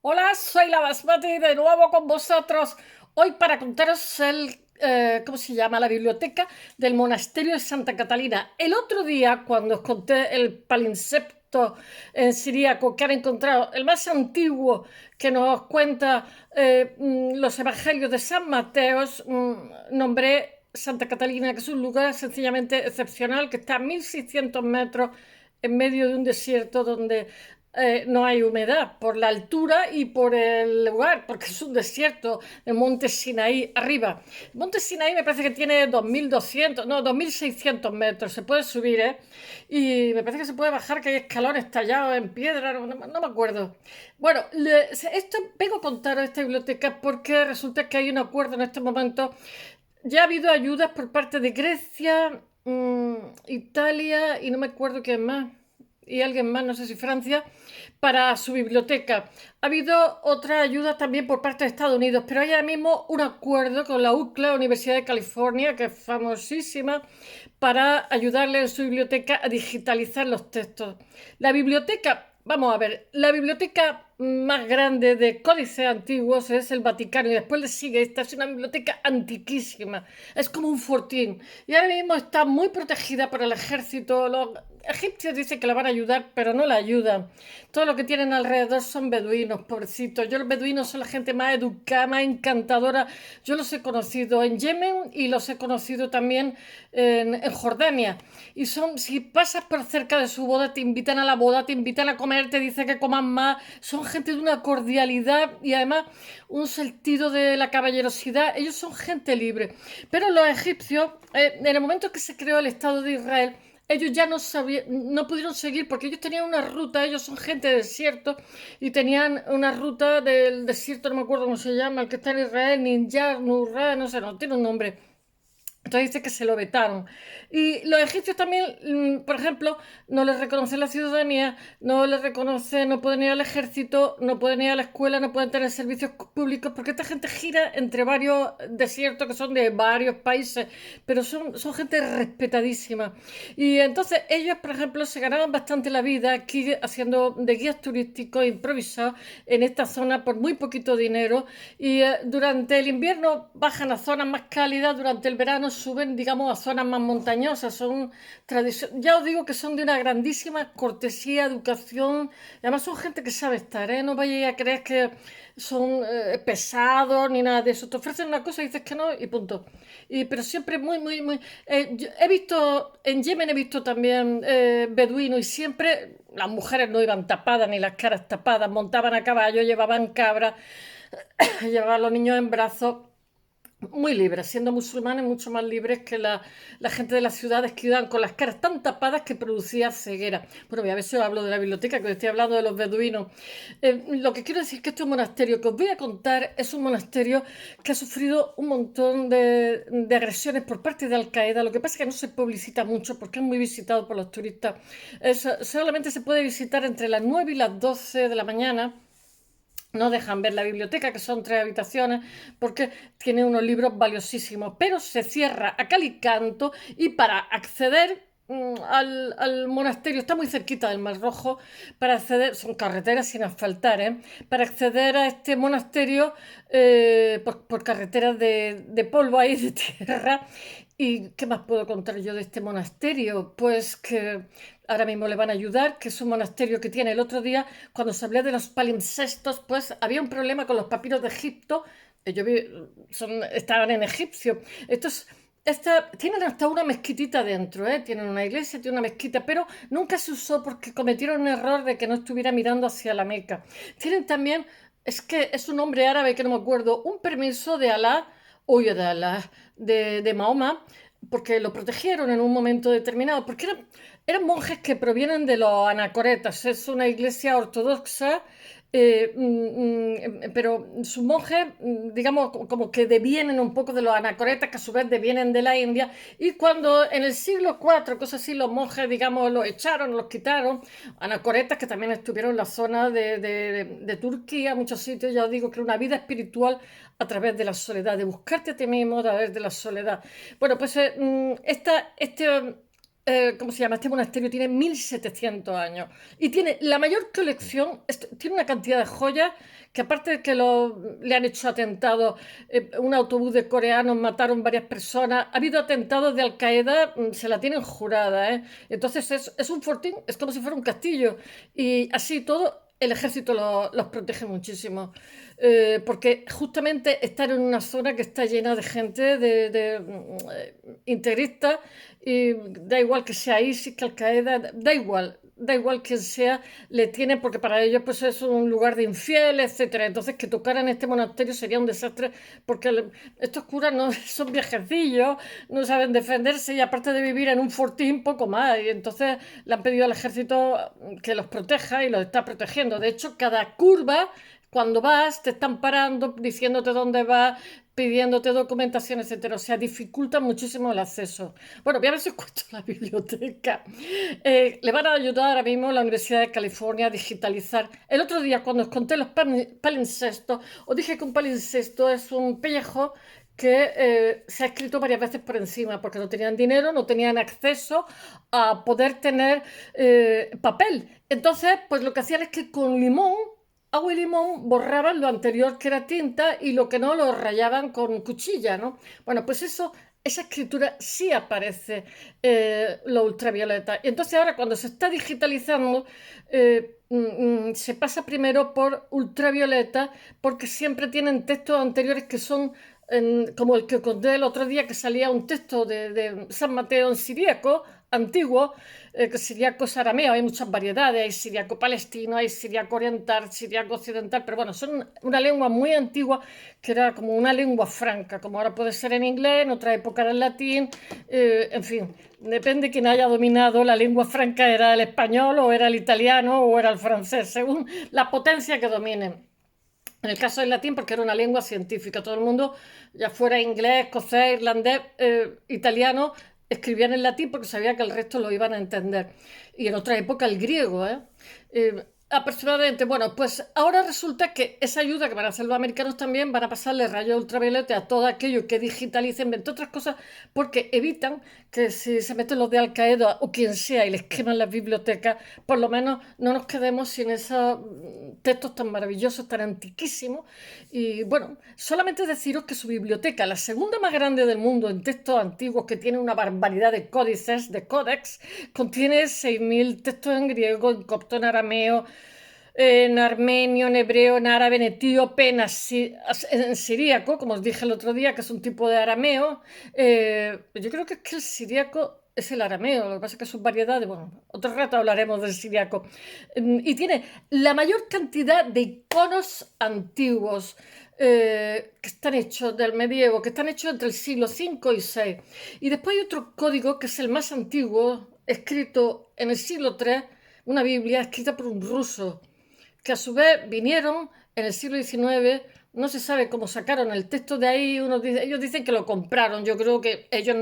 Hola, soy la Basmati de nuevo con vosotros. Hoy para contaros ¿cómo se llama? La biblioteca del monasterio de Santa Catalina. El otro día, cuando os conté el palimpsesto en siríaco que han encontrado, el más antiguo que nos cuenta los evangelios de San Mateo, nombré Santa Catalina, que es un lugar sencillamente excepcional, que está a 1600 metros en medio de un desierto donde no hay humedad por la altura y por el lugar, porque es un desierto, el monte Sinaí arriba. El monte Sinaí me parece que tiene 2200, no, 2600 metros, se puede subir, ¿eh? Y me parece que se puede bajar, que hay escalones tallados en piedra, no me acuerdo. Bueno, esto vengo a contaros esta biblioteca porque resulta que hay un acuerdo en este momento. Ya ha habido ayudas por parte de Grecia, Italia y no me acuerdo quién más, y alguien más, no sé si Francia, para su biblioteca. Ha habido otra ayuda también por parte de Estados Unidos, pero hay ahora mismo un acuerdo con la UCLA, Universidad de California, que es famosísima, para ayudarle en su biblioteca a digitalizar los textos. La biblioteca, vamos a ver, la biblioteca más grande de códices antiguos es el Vaticano y después le sigue esta, es una biblioteca antiquísima, es como un fortín y ahora mismo está muy protegida por el ejército. Los egipcios dicen que la van a ayudar, pero no la ayudan. Todo lo que tienen alrededor son beduinos, pobrecitos. Yo los beduinos son la gente más educada, más encantadora. Yo los he conocido en Yemen y los he conocido también en Jordania. Y son, si pasas por cerca de su boda, te invitan a la boda, te invitan a comer, te dicen que coman más. Son gente de una cordialidad y además un sentido de la caballerosidad. Ellos son gente libre. Pero los egipcios, en el momento que se creó el Estado de Israel, ellos ya no pudieron seguir porque ellos tenían una ruta, ellos son gente de desierto y tenían una ruta del desierto, no me acuerdo cómo se llama, el que está en Israel, Ninjar, Nurra, no sé, no tiene un nombre. Entonces dice que se lo vetaron. Y los egipcios también, por ejemplo, no les reconocen la ciudadanía, no les reconocen, no pueden ir al ejército, no pueden ir a la escuela, no pueden tener servicios públicos, porque esta gente gira entre varios desiertos que son de varios países, pero son gente respetadísima. Y entonces ellos, por ejemplo, se ganaban bastante la vida aquí haciendo de guías turísticos improvisados en esta zona por muy poquito dinero. Y durante el invierno bajan a zonas más cálidas, durante el verano suben, digamos, a zonas más montañosas. Ya os digo que son de una grandísima cortesía, educación. Y además son gente que sabe estar, ¿eh? No vayáis a creer que son pesados ni nada de eso. Te ofrecen una cosa y dices que no y punto. Pero siempre muy. He visto, en Yemen he visto también beduinos y siempre las mujeres no iban tapadas ni las caras tapadas, montaban a caballo, llevaban cabras, llevaban a los niños en brazos, muy libres, siendo musulmanes mucho más libres que la gente de las ciudades que iban con las caras tan tapadas que producía ceguera. Bueno, a ver si os hablo de la biblioteca, que os estoy hablando de los beduinos. Lo que quiero decir es que este monasterio que os voy a contar es un monasterio que ha sufrido un montón de agresiones por parte de Al-Qaeda. Lo que pasa es que no se publicita mucho porque es muy visitado por los turistas. Solamente se puede visitar entre las 9 y las 12 de la mañana. No dejan ver la biblioteca, que son 3 habitaciones, porque tiene unos libros valiosísimos, pero se cierra a cal y canto y para acceder al monasterio, está muy cerquita del Mar Rojo, para acceder, son carreteras sin asfaltar, ¿eh? Para acceder a este monasterio por carreteras de polvo ahí, de tierra. ¿Y qué más puedo contar yo de este monasterio? Pues que ahora mismo le van a ayudar, que es un monasterio que tiene. El otro día, cuando se hablé de los palimpsestos, pues había un problema con los papiros de Egipto. Yo vi, estaban en egipcio. Tienen hasta una mezquitita dentro, ¿eh? Tienen una iglesia, tienen una mezquita, pero nunca se usó porque cometieron un error de que no estuviera mirando hacia la Meca. Tienen también, es que es un nombre árabe que no me acuerdo, un permiso de Alá, oye, de Alá, de Mahoma, porque lo protegieron en un momento determinado, porque eran monjes que provienen de los anacoretas, es una iglesia ortodoxa, pero sus monjes, digamos, como que devienen un poco de los anacoretas, que a su vez devienen de la India, y cuando en el siglo IV, cosas así, los monjes, digamos, los echaron, los quitaron, anacoretas que también estuvieron en la zona de Turquía, muchos sitios, ya os digo que era una vida espiritual a través de la soledad, de buscarte a ti mismo a través de la soledad. Bueno, pues este ¿cómo se llama? Este monasterio tiene 1700 años y tiene la mayor colección, tiene una cantidad de joyas que aparte de que le han hecho atentados, un autobús de coreanos mataron varias personas, ha habido atentados de Al Qaeda, se la tienen jurada, ¿eh? Entonces es un fortín, es como si fuera un castillo y así todo. El ejército los protege muchísimo, porque justamente están en una zona que está llena de gente integrista, y da igual que sea ISIS, que Al Qaeda, da igual quién sea, le tienen, porque para ellos pues es un lugar de infieles, etcétera. Entonces que tocaran este monasterio sería un desastre, porque estos curas no son viejecillos, no saben defenderse y aparte de vivir en un fortín, poco más. Y entonces le han pedido al ejército que los proteja y los está protegiendo. De hecho, cada curva cuando vas, te están parando, diciéndote dónde vas, pidiéndote documentación, etcétera. O sea, dificulta muchísimo el acceso. Bueno, voy a ver si os cuento la biblioteca. Le van a ayudar ahora mismo la Universidad de California a digitalizar. El otro día, cuando os conté los palincestos, os dije que un palincesto es un pellejo que se ha escrito varias veces por encima, porque no tenían dinero, no tenían acceso a poder tener papel. Entonces, pues lo que hacían es que con limón, agua y limón borraban lo anterior que era tinta y lo que no lo rayaban con cuchilla, ¿no? Bueno, pues eso, esa escritura sí aparece lo ultravioleta. Y entonces ahora cuando se está digitalizando, se pasa primero por ultravioleta porque siempre tienen textos anteriores que son como el que conté el otro día, que salía un texto de San Mateo en siríaco, antiguo, que siríaco es arameo, hay muchas variedades, hay siríaco palestino, hay siríaco oriental, siríaco occidental, pero bueno, son una lengua muy antigua que era como una lengua franca, como ahora puede ser en inglés, en otra época era el latín, en fin, depende de quién haya dominado, la lengua franca era el español o era el italiano o era el francés, según la potencia que dominen. En el caso del latín, porque era una lengua científica, todo el mundo, ya fuera inglés, escocés, irlandés, italiano, escribían en latín porque sabía que el resto lo iban a entender. Y en otra época el griego, ¿eh? Aproximadamente, bueno, pues ahora resulta que esa ayuda que van a hacer los americanos también van a pasarle rayos ultravioleta a todo aquello que digitalicen, entre otras cosas, porque evitan que si se meten los de Al Qaeda o quien sea y les queman las bibliotecas, por lo menos no nos quedemos sin esos textos tan maravillosos, tan antiquísimos. Y bueno, solamente deciros que su biblioteca, la segunda más grande del mundo en textos antiguos, que tiene una barbaridad de códices, de códex, contiene 6000 textos en griego, en copto, en arameo, en armenio, en hebreo, en árabe, en etíope, en siríaco, como os dije el otro día, que es un tipo de arameo. Yo creo que es que el siríaco es el arameo, lo que pasa es que son variedades. Bueno, otro rato hablaremos del siríaco. Y tiene la mayor cantidad de iconos antiguos. Que están hechos del medievo, que están hechos entre el siglo V y VI. Y después hay otro código que es el más antiguo, escrito en el siglo III, una Biblia escrita por un ruso, que a su vez vinieron en el siglo XIX, no se sabe cómo sacaron el texto de ahí, ellos dicen que lo compraron, yo creo que ellos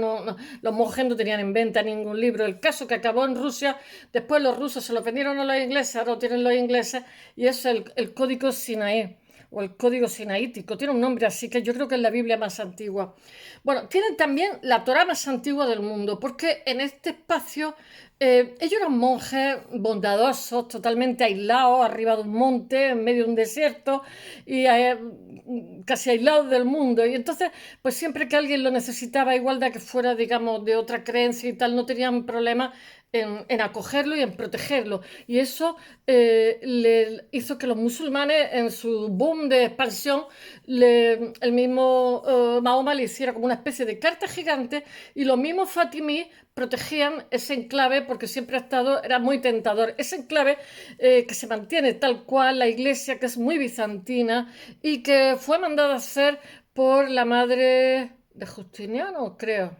los monjes no tenían en venta ningún libro, el caso que acabó en Rusia, después los rusos se lo vendieron a los ingleses, ahora lo tienen los ingleses, y es el código Sinaí, o el código sinaítico, tiene un nombre así, que yo creo que es la Biblia más antigua. Bueno, tienen también la Torá más antigua del mundo, porque en este espacio ellos eran monjes bondadosos, totalmente aislados, arriba de un monte, en medio de un desierto, y casi aislados del mundo. Y entonces, pues siempre que alguien lo necesitaba, igual de que fuera, digamos, de otra creencia y tal, no tenían problema en acogerlo y en protegerlo. Y eso le hizo que los musulmanes, en su boom de expansión, el mismo Mahoma le hiciera como una especie de carta gigante y los mismos fatimíes protegían ese enclave porque siempre ha estado, era muy tentador. Ese enclave que se mantiene tal cual, la iglesia que es muy bizantina y que fue mandada a hacer por la madre de Justiniano, creo.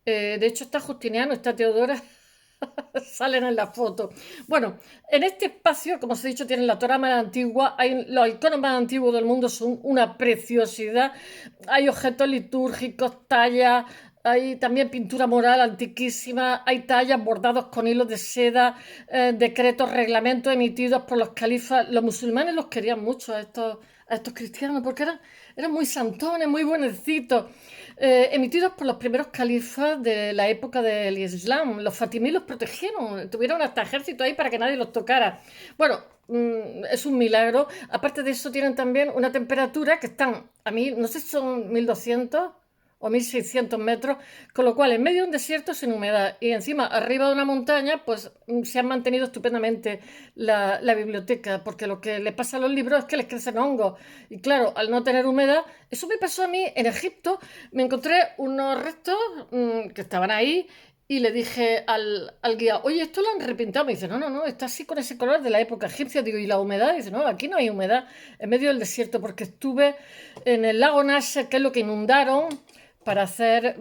De hecho está Justiniano, está Teodora, salen en la foto. Bueno, en este espacio, como os he dicho, tienen la Torá más antigua, los iconos más antiguos del mundo son una preciosidad, hay objetos litúrgicos, tallas, hay también pintura mural antiquísima, hay tallas, bordados con hilos de seda, decretos, reglamentos emitidos por los califas. Los musulmanes los querían mucho a estos cristianos porque eran muy santones, muy buenecitos. Emitidos por los primeros califas de la época del Islam. Los fatimí los protegieron, tuvieron hasta ejército ahí para que nadie los tocara. Bueno, es un milagro. Aparte de eso, tienen también una temperatura que están a mí, no sé si son 1200 o 1600 metros, con lo cual en medio de un desierto sin humedad y encima arriba de una montaña, pues se han mantenido estupendamente la biblioteca, porque lo que le pasa a los libros es que les crecen hongos. Y claro, al no tener humedad, eso me pasó a mí en Egipto, me encontré unos restos que estaban ahí y le dije al guía, oye, esto lo han repintado. Me dice, no, no, no, está así con ese color de la época egipcia. Digo, ¿y la humedad? Dice, no, aquí no hay humedad, en medio del desierto, porque estuve en el lago Nasser, que es lo que inundaron para hacer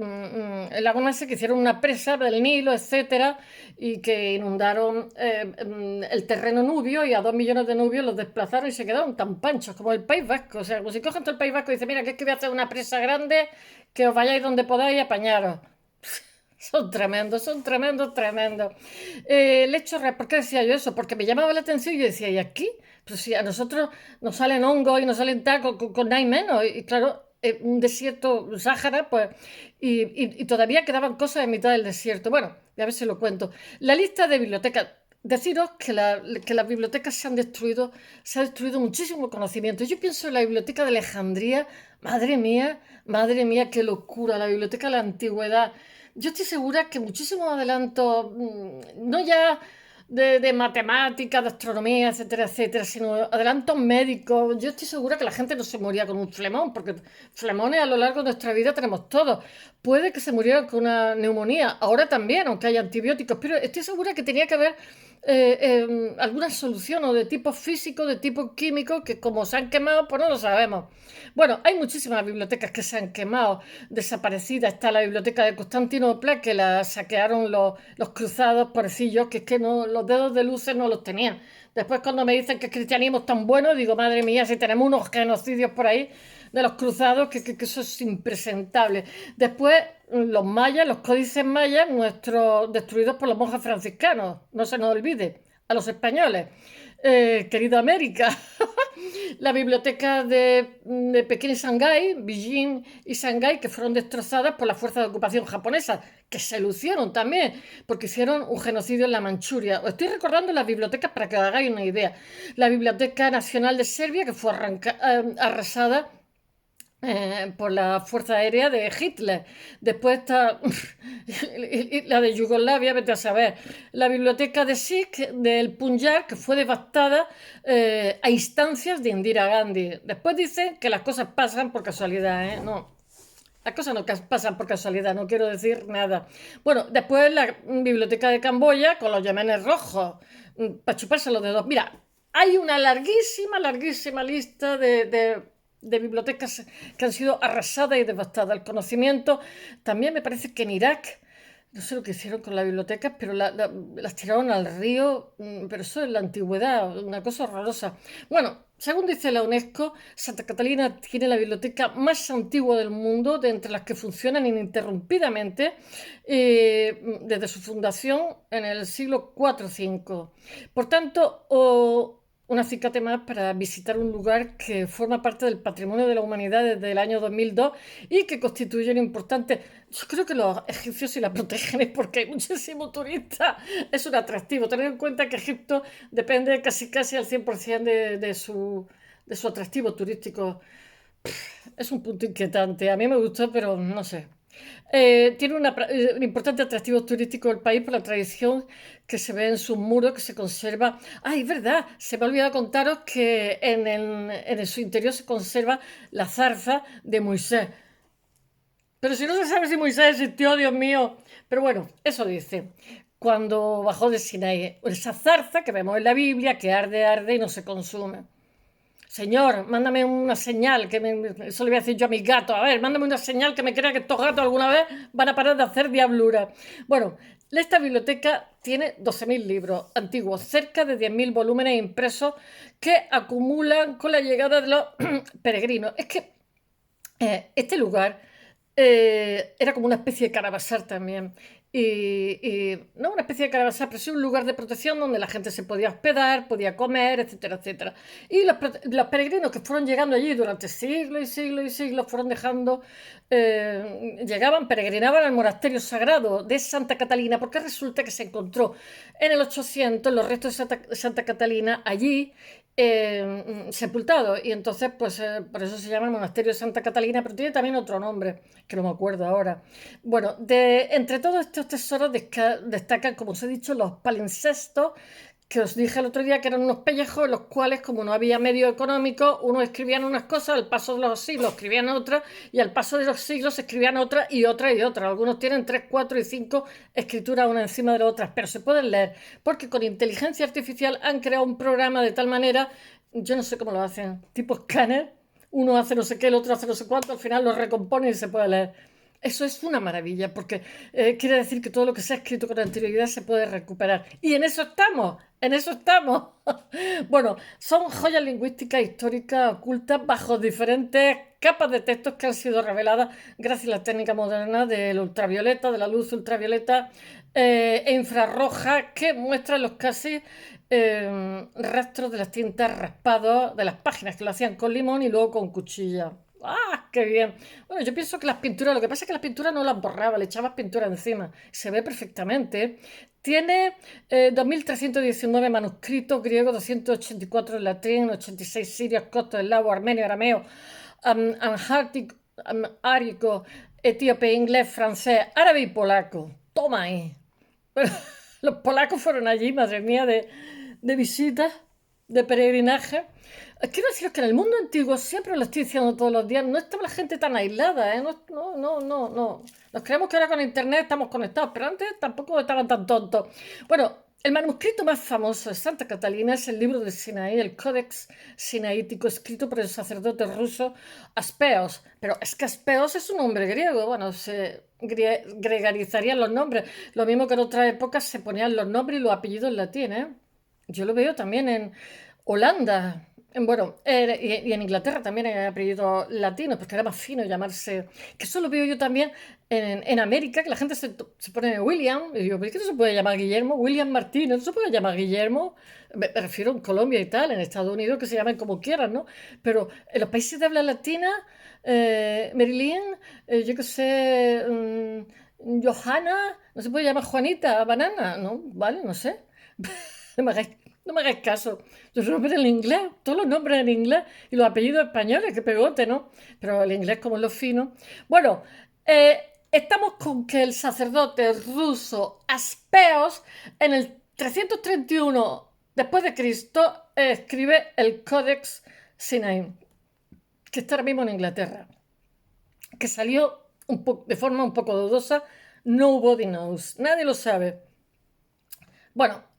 el lago Nasser, que hicieron una presa del Nilo, etcétera, y que inundaron el terreno nubio y a 2 millones de nubios los desplazaron y se quedaron tan panchos como el País Vasco. O sea, como si cogen todo el País Vasco y dicen, mira, que es que voy a hacer una presa grande, que os vayáis donde podáis y apañaros. Son tremendos, son tremendos, tremendos. El hecho real, ¿por qué decía yo eso? Porque me llamaba la atención y yo decía, ¿y aquí? Pues si a nosotros nos salen hongos y nos salen tacos con nada y menos. Y claro, un desierto, Sáhara, pues, y todavía quedaban cosas en mitad del desierto. Bueno, a ver si lo cuento. La lista de bibliotecas. Deciros que las bibliotecas se ha destruido muchísimo conocimiento. Yo pienso en la biblioteca de Alejandría, madre mía, qué locura, la biblioteca de la antigüedad. Yo estoy segura que muchísimos adelantos, no ya de matemáticas, de astronomía, etcétera, etcétera, sino adelantos médicos. Yo estoy segura que la gente no se moría con un flemón, porque flemones a lo largo de nuestra vida tenemos todos. Puede que se murieran con una neumonía, ahora también, aunque haya antibióticos, pero estoy segura que tenía que haber alguna solución o de tipo físico, de tipo químico, que como se han quemado, pues no lo sabemos. Bueno, hay muchísimas bibliotecas que se han quemado, desaparecidas. Está la biblioteca de Constantinopla, que la saquearon los cruzados, pobrecillos, que es que no, los dedos de luces no los tenían. Después cuando me dicen que el cristianismo es tan bueno, digo, madre mía, si tenemos unos genocidios por ahí de los cruzados, que eso es impresentable. Después, los mayas, los códices mayas, nuestros destruidos por los monjes franciscanos, no se nos olvide, a los españoles. Querida América, la biblioteca de Pekín y Shanghái, Beijing y Shanghái, que fueron destrozadas por las fuerzas de ocupación japonesas, que se lucieron también, porque hicieron un genocidio en la Manchuria. Os estoy recordando las bibliotecas para que os hagáis una idea. La Biblioteca Nacional de Serbia, que fue arrasada por la Fuerza Aérea de Hitler. Después está la de Yugoslavia, vete a saber. La biblioteca de Sikh del Punjab, que fue devastada a instancias de Indira Gandhi. Después dicen que las cosas pasan por casualidad, ¿eh? No. Las cosas no pasan por casualidad, no quiero decir nada. Bueno, después la biblioteca de Camboya con los yemenes rojos, para chuparse los dedos. Mira, hay una larguísima, larguísima lista de bibliotecas que han sido arrasadas y devastadas. El conocimiento, también me parece que en Irak, no sé lo que hicieron con las bibliotecas, pero las tiraron al río, pero eso es la antigüedad, una cosa horrorosa. Bueno, según dice la UNESCO, Santa Catalina tiene la biblioteca más antigua del mundo, de entre las que funcionan ininterrumpidamente desde su fundación en el siglo IV-V. Por tanto, un acicate más para visitar un lugar que forma parte del patrimonio de la humanidad desde el año 2002 y que constituye un importante... Yo creo que los egipcios sí la protegen es porque hay muchísimos turistas. Es un atractivo. Tener en cuenta que Egipto depende casi al 100% de su atractivo turístico. Es un punto inquietante. A mí me gustó, pero no sé. Tiene un importante atractivo turístico del país por la tradición que se ve en sus muros, que se conserva. Ay, es verdad, se me ha olvidado contaros que en su interior se conserva la zarza de Moisés. Pero si no se sabe si Moisés existió, Dios mío. Pero bueno, eso dice. Cuando bajó de Sinaí, esa zarza que vemos en la Biblia, que arde, arde y no se consume. Señor, mándame una señal, eso le voy a decir yo a mis gatos, a ver, mándame una señal que me crea que estos gatos alguna vez van a parar de hacer diablura. Bueno, esta biblioteca tiene 12.000 libros antiguos, cerca de 10.000 volúmenes impresos que acumulan con la llegada de los peregrinos. Es que este lugar era como una especie de Caravasar también. No una especie de Caravasar, pero sí un lugar de protección donde la gente se podía hospedar, podía comer, etcétera, etcétera. Y los peregrinos que fueron llegando allí durante siglos y siglos y siglos fueron dejando, llegaban, peregrinaban al monasterio sagrado de Santa Catalina, porque resulta que se encontró en el 800 los restos de Santa Catalina allí sepultados. Y entonces, pues por eso se llama el monasterio de Santa Catalina, pero tiene también otro nombre que no me acuerdo ahora. Bueno, entre todos estos tesoros destacan, como os he dicho, los palincestos, que os dije el otro día que eran unos pellejos en los cuales, como no había medio económico, unos escribían unas cosas, al paso de los siglos escribían otras, y al paso de los siglos escribían otras y otras y otras. Algunos tienen 3, 4 y 5 escrituras una encima de las otras, pero se pueden leer, porque con inteligencia artificial han creado un programa de tal manera, yo no sé cómo lo hacen, tipo escáner, uno hace no sé qué, el otro hace no sé cuánto, al final lo recompone y se puede leer. Eso es una maravilla, porque quiere decir que todo lo que se ha escrito con anterioridad se puede recuperar. Y en eso estamos, en eso estamos. Bueno, son joyas lingüísticas históricas ocultas bajo diferentes capas de textos que han sido reveladas gracias a la técnica moderna del ultravioleta, de la luz ultravioleta e infrarroja, que muestran los casi rastros de las tintas raspados de las páginas, que lo hacían con limón y luego con cuchilla. ¡Ah, qué bien! Bueno, yo pienso que las pinturas, lo que pasa es que las pinturas no las borraba, le echabas pintura encima. Se ve perfectamente. Tiene 2.319 manuscritos griegos, 284 en latín, 86 sirios, copto, eslavo, armenio, arameo, árico, etíope, inglés, francés, árabe y polaco. Toma ahí. Pero los polacos fueron allí, madre mía, de visitas, de peregrinaje. Quiero deciros que en el mundo antiguo, siempre lo estoy diciendo todos los días, no estaba la gente tan aislada, ¿eh? No, no, no, no, no. Nos creemos que ahora con internet estamos conectados, pero antes tampoco estaban tan tontos. Bueno, el manuscrito más famoso de Santa Catalina es el libro de Sinaí, el Codex Sinaítico, escrito por el sacerdote ruso Aspeos. Pero es que Aspeos es un nombre griego, bueno, se gregarizarían los nombres. Lo mismo que en otras épocas se ponían los nombres y los apellidos en latín, ¿eh? Yo lo veo también en Holanda. Bueno, y en Inglaterra también hay apellidos latinos, porque era más fino llamarse. Que eso lo veo yo también en América, que la gente se pone William. Y digo, ¿por qué no se puede llamar Guillermo? William Martínez, no se puede llamar Guillermo. Me refiero en Colombia y tal, en Estados Unidos, que se llamen como quieran, ¿no? Pero en los países de habla latina, Marilyn, yo qué sé, Johanna, no se puede llamar Juanita, Banana, ¿no? Vale, no sé. No me hagáis, no me hagáis caso. Los nombres en inglés, todos los nombres en inglés y los apellidos españoles, que pegote, ¿no? Pero el inglés como es lo fino. Bueno, estamos con que el sacerdote ruso Aspeos en el 331 después de Cristo escribe el Codex Sinai, que está ahora mismo en Inglaterra, que salió de forma un poco dudosa. Nobody knows, nadie lo sabe. Bueno,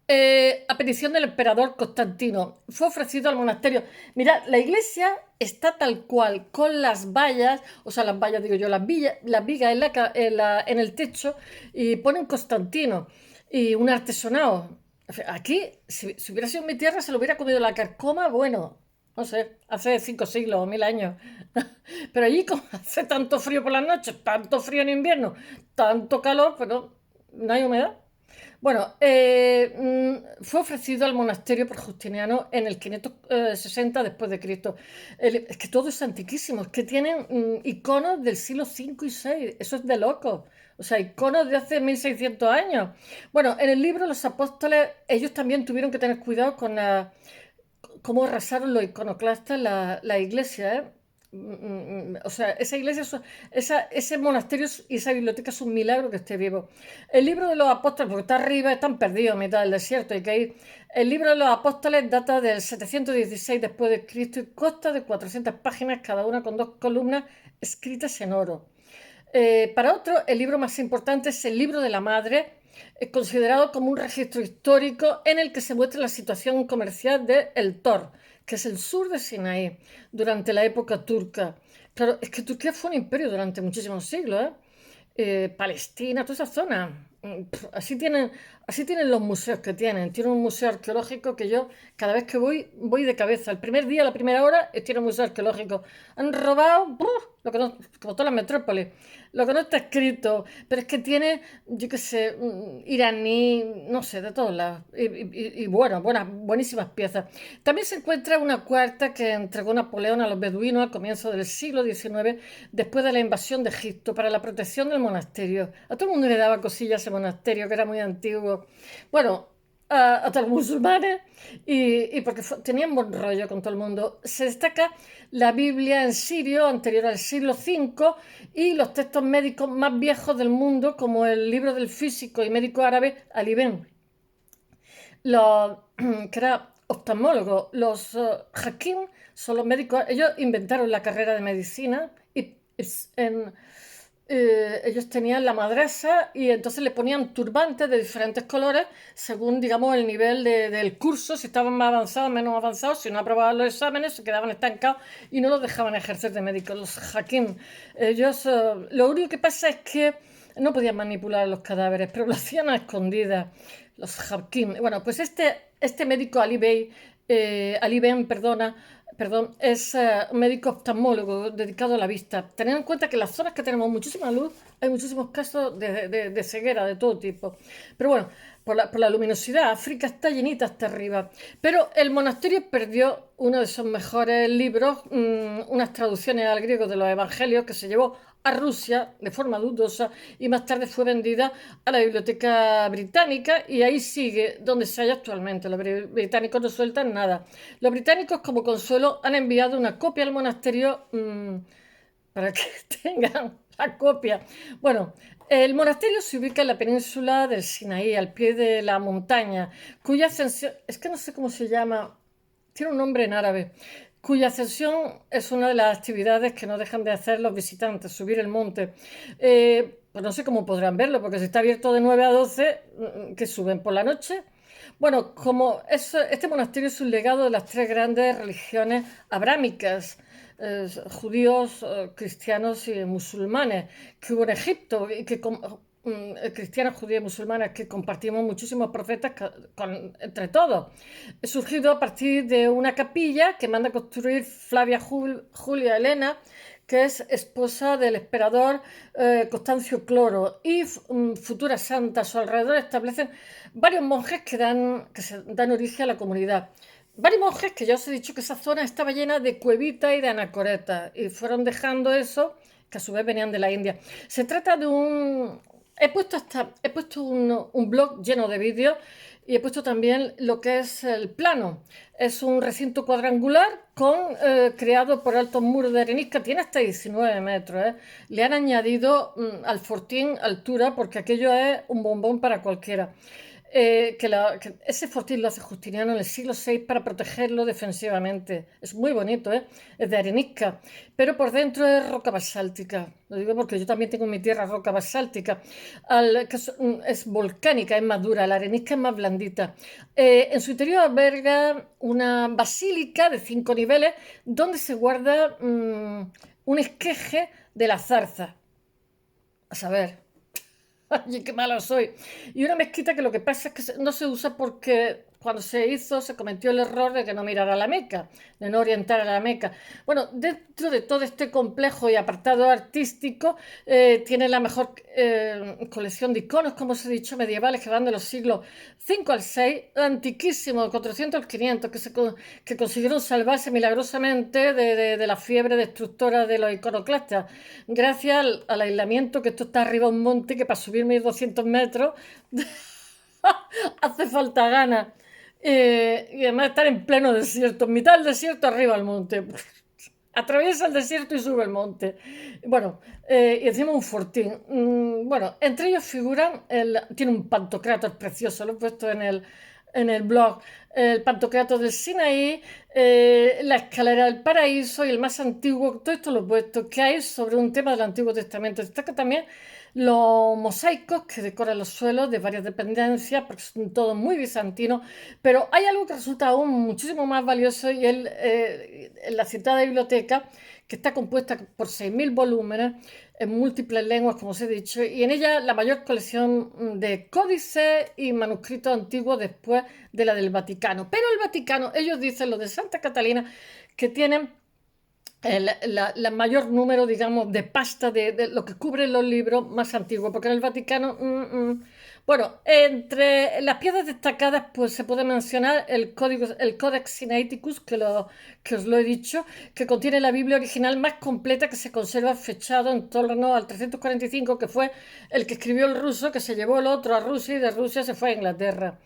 a petición del emperador Constantino, fue ofrecido al monasterio. Mirad, la iglesia está tal cual, con las vallas, o sea, las vallas, digo yo, las vigas en el techo, y ponen Constantino y un artesonado. Aquí, si hubiera sido en mi tierra, se lo hubiera comido la carcoma, bueno, no sé, hace 5 siglos o 1000 años. Pero allí, como hace tanto frío por las noches, tanto frío en invierno, tanto calor, pero no hay humedad. Bueno, fue ofrecido al monasterio por Justiniano en el 560 después de Cristo. Es que todo es antiquísimo, es que tienen iconos del siglo V y VI, eso es de loco. O sea, iconos de hace 1600 años. Bueno, en el libro los apóstoles, ellos también tuvieron que tener cuidado con cómo arrasaron los iconoclastas la iglesia, ¿eh? O sea, esa iglesia, ese monasterio y esa biblioteca es un milagro que esté vivo. El libro de los apóstoles, porque está arriba, están perdidos a mitad del desierto, hay que ir. El libro de los apóstoles data del 716 después de Cristo y consta de 400 páginas, cada una con 2 columnas escritas en oro. Para otro, el libro más importante es el libro de la Madre, considerado como un registro histórico en el que se muestra la situación comercial de El Tor, que es el sur de Sinaí, durante la época turca. Claro, es que Turquía fue un imperio durante muchísimos siglos, ¿eh? Palestina, toda esa zona. Así tienen Así tienen los museos que tienen. Tienen un museo arqueológico que yo, cada vez que voy de cabeza. El primer día, la primera hora, tiene un museo arqueológico. Han robado, ¡buf! Lo que no, como todas las metrópolis, lo que no está escrito. Pero es que tiene, yo qué sé, iraní, no sé, de todos lados. Y bueno, buenísimas piezas. También se encuentra una cuarta que entregó Napoleón a los beduinos al comienzo del siglo XIX, después de la invasión de Egipto, para la protección del monasterio. A todo el mundo le daba cosillas ese monasterio, que era muy antiguo. Bueno, a todos los musulmanes, y porque tenían buen rollo con todo el mundo. Se destaca la Biblia en sirio, anterior al siglo V, y los textos médicos más viejos del mundo, como el libro del físico y médico árabe Ali Ibn, los, que era oftalmólogo. Los hakim son los médicos, ellos inventaron la carrera de medicina y ellos tenían la madrasa y entonces le ponían turbantes de diferentes colores según, digamos, el nivel del curso, si estaban más avanzados, menos avanzados, si no aprobaban los exámenes, se quedaban estancados y no los dejaban ejercer de médicos. Los hakim, ellos, lo único que pasa es que no podían manipular los cadáveres, pero lo hacían a escondidas. Los hakim. Bueno, pues este médico Ali Ben, perdón, es un médico oftalmólogo dedicado a la vista. Tened en cuenta que en las zonas que tenemos muchísima luz hay muchísimos casos de ceguera de todo tipo. Pero bueno, por la luminosidad, África está llenita hasta arriba. Pero el monasterio perdió uno de sus mejores libros, unas traducciones al griego de los evangelios que se llevó a Rusia de forma dudosa y más tarde fue vendida a la Biblioteca Británica y ahí sigue donde se halla actualmente. Los británicos no sueltan nada. Los británicos, como consuelo, han enviado una copia al monasterio para que tengan la copia. Bueno, el monasterio se ubica en la península del Sinaí, al pie de la montaña, cuya ascensión, es que no sé cómo se llama, tiene un nombre en árabe, cuya ascensión es una de las actividades que no dejan de hacer los visitantes, subir el monte. Pues no sé cómo podrán verlo, porque si está abierto de 9 a 12, que suben por la noche. Bueno, este monasterio es un legado de las tres grandes religiones abrámicas, judíos, cristianos y musulmanes, que hubo en Egipto y que cristianos, judíos y musulmanes que compartimos muchísimos profetas entre todos. He surgido a partir de una capilla que manda construir Flavia Julia Elena, que es esposa del emperador Constancio Cloro, y futura santa. A su alrededor establecen varios monjes que se dan origen a la comunidad. Varios monjes que ya os he dicho que esa zona estaba llena de cuevitas y de anacoretas, y fueron dejando eso, que a su vez venían de la India. Se trata de un... He puesto un blog lleno de vídeos y he puesto también lo que es el plano. Es un recinto cuadrangular creado por altos muros de arenisca, tiene hasta 19 metros. Le han añadido al fortín altura porque aquello es un bombón para cualquiera. Que ese fortín lo hace Justiniano en el siglo VI para protegerlo defensivamente. Es muy bonito, es de arenisca, pero por dentro es roca basáltica. Lo digo porque yo también tengo en mi tierra roca basáltica, que es volcánica, es más dura, la arenisca es más blandita. En su interior alberga una basílica de 5 niveles donde se guarda un esqueje de la zarza. A saber, ay, qué malo soy. Y una mezquita que lo que pasa es que no se usa porque cuando se hizo se cometió el error de que no mirara a la Meca, de no orientar a la Meca. Bueno, dentro de todo este complejo y apartado artístico tiene la mejor colección de iconos, como os he dicho, medievales que van de los siglos V al VI, antiquísimos, 400 al 500, que consiguieron salvarse milagrosamente de la fiebre destructora de los iconoclastas, gracias al aislamiento, que esto está arriba de un monte que para subir 1200 metros hace falta ganas. Y además estar en pleno desierto, en mitad del desierto, arriba al monte. Atraviesa el desierto y sube el monte. Bueno, y encima un fortín. Bueno, entre ellos figuran, tiene un pantocrátor precioso, lo he puesto en el blog, el pantocrátor del Sinaí, la escalera del paraíso y el más antiguo, todo esto lo he puesto, que hay sobre un tema del Antiguo Testamento. Destaca también los mosaicos que decoran los suelos de varias dependencias, porque son todos muy bizantinos, pero hay algo que resulta aún muchísimo más valioso y la citada biblioteca, que está compuesta por 6.000 volúmenes en múltiples lenguas, como os he dicho, y en ella la mayor colección de códices y manuscritos antiguos después de la del Vaticano. Pero el Vaticano, ellos dicen, los de Santa Catalina, que tienen el mayor número, digamos, de pasta de lo que cubren los libros más antiguos, porque en el Vaticano, bueno, entre las piezas destacadas, pues se puede mencionar el Codex Sinaiticus, que os lo he dicho, que contiene la Biblia original más completa que se conserva fechado en torno al 345, que fue el que escribió el ruso, que se llevó el otro a Rusia y de Rusia se fue a Inglaterra.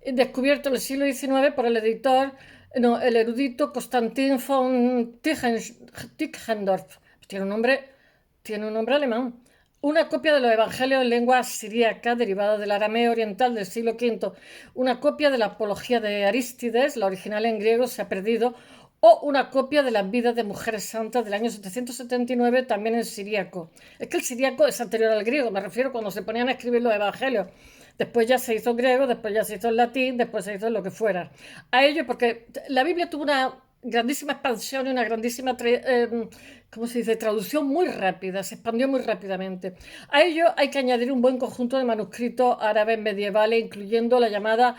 Descubierto en el siglo XIX por el editor, no, el erudito Constantin von Tischendorf. Tiene un nombre alemán. Una copia de los evangelios en lengua siríaca derivada del arameo oriental del siglo V. Una copia de la apología de Arístides, la original en griego, se ha perdido. O una copia de las vidas de mujeres santas del año 779, también en siríaco. Es que el siríaco es anterior al griego, me refiero cuando se ponían a escribir los evangelios. Después ya se hizo griego, después ya se hizo en latín, después se hizo lo que fuera. A ello, porque la Biblia tuvo una grandísima expansión y una grandísima, ¿cómo se dice?, traducción muy rápida, se expandió muy rápidamente. A ello hay que añadir un buen conjunto de manuscritos árabes medievales, incluyendo la llamada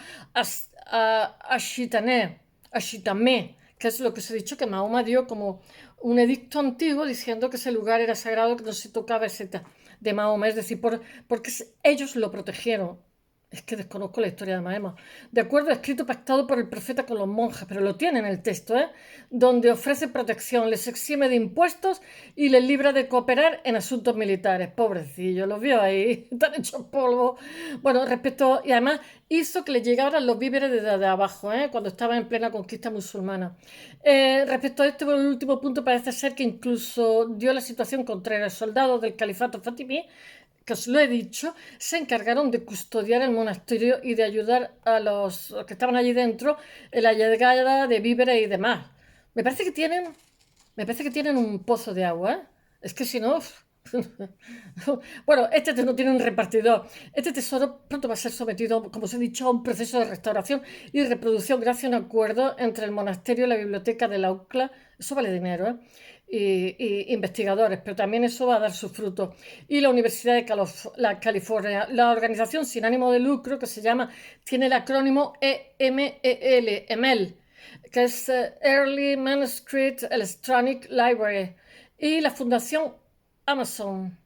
Ashitamé, que es lo que os he dicho que Mahoma dio como un edicto antiguo diciendo que ese lugar era sagrado, que no se tocaba ese de Mahoma, es decir, porque ellos lo protegieron. Es que desconozco la historia de Mahoma. De acuerdo, escrito pactado por el profeta con los monjes, pero lo tiene en el texto, donde ofrece protección, les exime de impuestos y les libra de cooperar en asuntos militares. Pobrecillo, los vio ahí, están hechos polvo. Bueno, y además hizo que les llegaran los víveres desde abajo, cuando estaba en plena conquista musulmana. Respecto a este el último punto, parece ser que incluso dio la situación contraria. Soldados del califato fatimí, que os lo he dicho, se encargaron de custodiar el monasterio y de ayudar a los que estaban allí dentro en la llegada de víveres y demás. Me parece que tienen, me parece que tienen un pozo de agua, ¿eh? Es que si no... Bueno, este no tiene un repartidor. Este tesoro pronto va a ser sometido, como os he dicho, a un proceso de restauración y reproducción gracias a un acuerdo entre el monasterio y la biblioteca de la UCLA. Eso vale dinero, ¿eh? Y investigadores, pero también eso va a dar sus frutos. Y la Universidad de California, la organización sin ánimo de lucro que se llama, tiene el acrónimo EMEL, que es Early Manuscript Electronic Library, y la Fundación Amazon.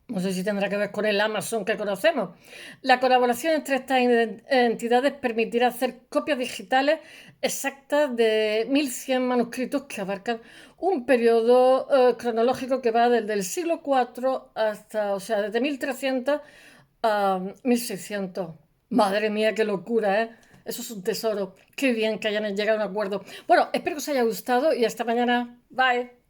No sé si tendrá que ver con el Amazon que conocemos. La colaboración entre estas entidades permitirá hacer copias digitales exactas de 1.100 manuscritos que abarcan un periodo cronológico que va desde el siglo IV hasta, o sea, desde 1300 a 1600. Madre mía, qué locura, ¿eh? Eso es un tesoro. Qué bien que hayan llegado a un acuerdo. Bueno, espero que os haya gustado y hasta mañana. Bye.